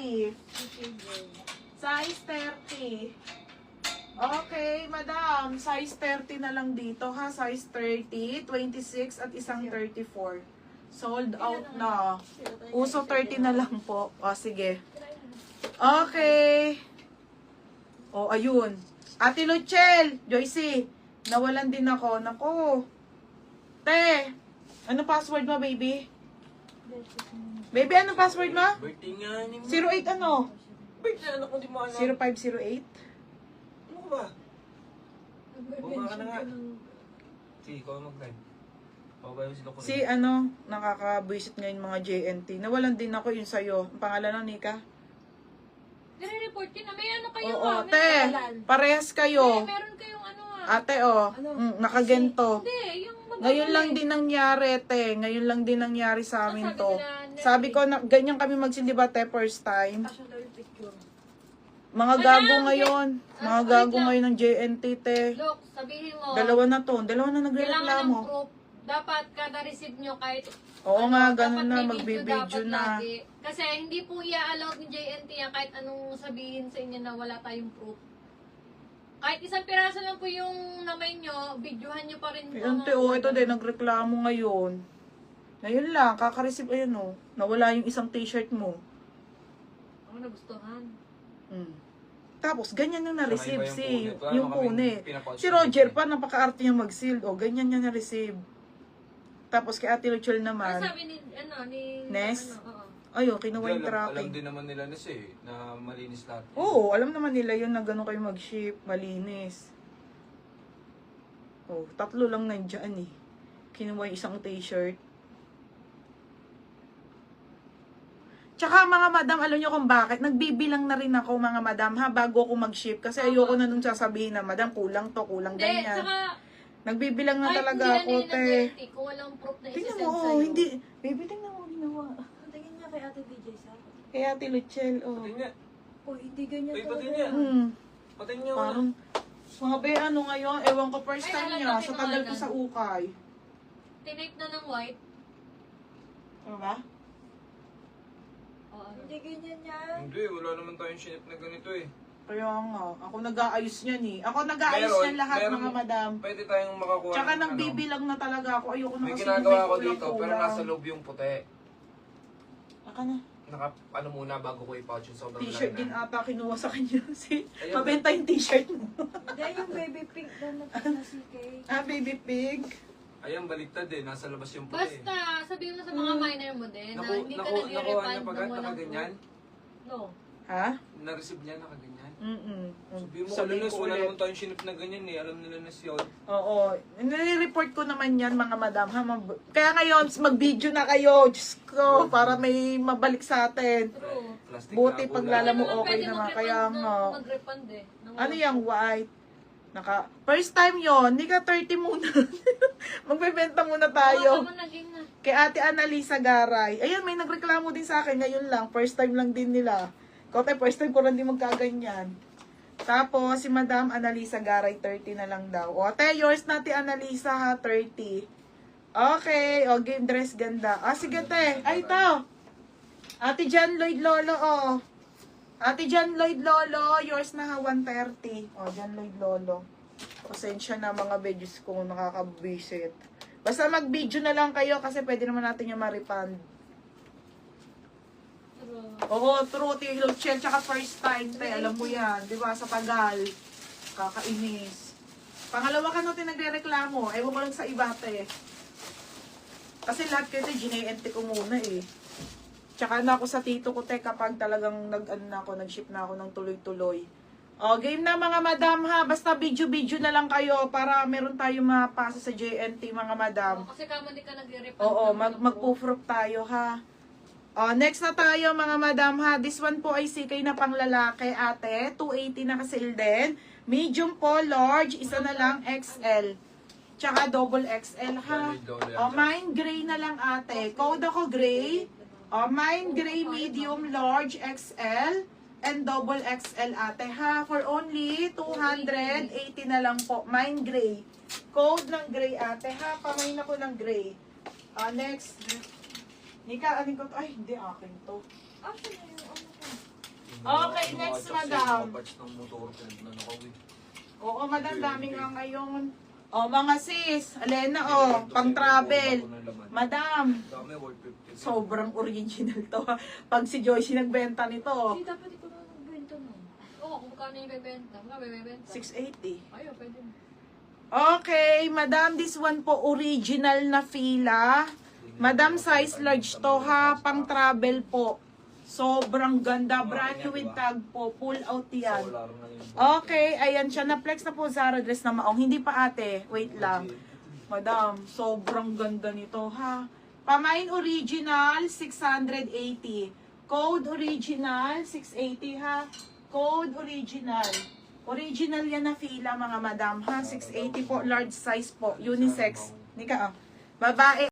30. Size 30. Okay, madam. Size 30 na lang dito ha. Size 30, 26 at isang 34. Sold out na. Uso 30 na lang po. O, sige. Okay. O, ayun. Ate Luchel, Joycey, nawalan din ako. Nako. Te, ano password mo, baby? Baby, ano password mo? Birthday nga ni mo. 08 ano? Birthday anak ko di mo alam. 0508? Ano ka ba? Bumaka ka na nga. Sige, ikaw mag-live. Pabayo sila ko rin. Si ano, nakaka-visit ngayon mga JNT. Nawalan din ako yun sa'yo. Ang pangalan ng Nika? Nire-report yun na may ano kayo Oo, may te. pangalan. Parehas kayo. Meron kayong ano Ate, oh. Nakagento. Hindi, yung Ngayon lang din nangyari, te. Ngayon lang din nangyari sa amin Sabi to. nila, Sabi ko, na, ganyan kami magsindi ba, te, first time. Asya daw yung picture. Mga gago ngayon. Mga wait gago lang. ngayon ng JNT, te. Look, sabihin mo. Dalawa na to. Dalawa na Kailangan ng nagre-reklamo. proof. Dapat kada receive nyo kahit Oo nga, ganun dapat na. may Magbibideo dapat na. lagi. Kasi hindi po i-allow ni JNT yan kahit anong sabihin sa inyo na wala tayong proof. Kahit isang piraso lang po yung namay nyo, videohan nyo pa rin po. Ayun, te, oh, ito din, nagreklamo ngayon. Ngayon lang, kaka-receive, ayun, oh. Nawala yung isang t-shirt mo. Ako nagustuhan. Tapos, ganyan yung na-receive Saka si, iba yung yung punit. punit. Pinapouch Si na Roger punit. pa, napaka-arte niya mag-sealed. O, ganyan niya na-receive. Tapos, kay Ate Luchel Ano naman, sabi ni, ni, Ness? oo. ayun, kinuha yung Alam tracking. din naman nila na na malinis lahat. Oo, alam naman nila yun na gano'n kayo mag-ship, malinis. Oh, 3 lang nandyan eh. Kinuha yung isang t-shirt. Tsaka mga madam, alam nyo kung bakit? Nagbibilang na rin ako mga madam ha, bago ako mag-ship. Kasi ayoko na nung sasabihin na, madam, kulang to, kulang Hindi, ganyan. saka, Nagbibilang na talaga ako, hindi te. na kung walang proof na Tingnan isi-send mo, sa'yo. oh, hindi. Baby, tingnan mo, ginawa. Tingin niya kay Ate DJ sa. Kaya Ate Luchel, oh. Pati niya. Oh, hindi ganyan Uy, pati talaga. niya. Pati niya wala. Parang, mga be, ano ngayon, ewan ko first Ay, time alam niya, natin sa mga tagal ko ganun. sa ukay. Tinape na ng white. Ano ba? Oo, ano. Hindi ganyan niya. Hindi, wala naman tayong shinip na ganito eh. Kaya nga, ako nag-aayos niyan eh. Ako nag-aayos niyan lahat mga madam. Pwede tayong makakuha. Tsaka ng nagbibilang na talaga ako. Ayoko na May kasi ginagawa ko kulang-kulang. dito, pero nasa loob yung puti. Aka na. Ano muna bago ko i-pouch yung sobrang T-shirt din laki na. ata kinuha sa kanya. Si, Ayun. mabenta yung t-shirt mo. Hindi, yung baby pink na si Kay. Ah, baby pig. Ayan, baliktad eh. Nasa labas yung puti. Basta, sabihin mo sa mga minor mo din na hindi ka Nakuha nag-refund niya ng pagkat walang nakaganyan? proof. No. Ha? Na-receive niya nakaganyan? Sabihin mo, Sabihin Lunas, ko wala ulit. naman tayong shinip na ganyan eh. Alam nila na siya. Oo. Nire-report ko naman yan mga madam. Ha? Kaya ngayon, mag-video na kayo. Diyos ko, para may mabalik sa atin. True. Plastic Buti na pag ako lala lang. mo Hindi naman okay pwede naman. mag-refund Kaya nga. mag-refund eh. ng Ano walang yung white? First time yon, hindi ka 30 muna. Magbebenta muna proof. tayo. Oo, tama na, game na. Kay Ate Annalisa Garay. Ayan, may nagreklamo din sa akin ngayon lang. First time lang din nila. Kote, first time ko lang din magkaganyan. Tapos, si Madam Annalisa Garay, 30 na lang daw. O, ate, yours na, Ate Annalisa, ha, 30. Okay, o, game dress, ganda. Ah, sige, te. Ay, ito. Ate Jan Lloyd Lolo, oh. Ate Jan Lloyd Lolo, yours na, ha, 130. O, Jan Lloyd Lolo. Pasensya na, mga videos ko, nakakabisit. Basta mag-video na lang kayo kasi pwede naman natin yung ma-refund. True. Oo, true. Tilo Chel, tsaka first time, te. Alam mo yan. Di ba? Sa tagal. Kakainis. Pangalawa ka natin nagre-reklamo. Ewan ko lang sa iba, te. Kasi lahat kayo, te, ginente ko muna, eh. Tsaka na ako sa tito ko, te, kapag talagang nag-ship na ako ng tuloy-tuloy. O, game na mga madam, ha. Basta video-video na lang kayo para meron tayong mapasa sa JNT, mga madam. Oo, kasi kamo di ka nag-refund. Oo, ng walang proof. mag-proof tayo, ha. Next na tayo mga madam ha. This one po ay CK na pang lalaki ate. 280 na ka-sale din. Medium po, large. Isa na lang XL. Tsaka double XL ha. Mine gray na lang ate. Code ako gray. Mine gray, medium, large, XL. And double XL ate ha. For only 280 na lang po. Mine gray. Code ng gray ate ha. Pamain ako ng gray. Next. Nika, aling ko to. Ay, hindi akin to. Actually, yung ano ko. Okay, next, madam. Parts ng motor, pinag-nanakaw eh. Oo, madam, dami nga ngayon. O, mga sis, Alena, o, pang travel. Madam, Dami, worth 50. sobrang original to. Pag si Joyce nagbenta nito, Hindi, dapat ikaw na nagbenta nun. Oo, kung magkano yung bebenta. Magkano bebenta? 680. Ayun, pwede. Okay, madam, this one po original na fila. Madam, size large to ha, pang travel po. Sobrang ganda, brand new with tag po, pull out yan. Okay, ayan siya, na-flex na po Zara dress na maong. Hindi pa ate, wait lang. Madam, sobrang ganda nito ha. Pamain original, 680. Code original, 680 ha. Code original. Original yan na fila mga madam ha. 680 po, large size po, unisex. Nika, babae.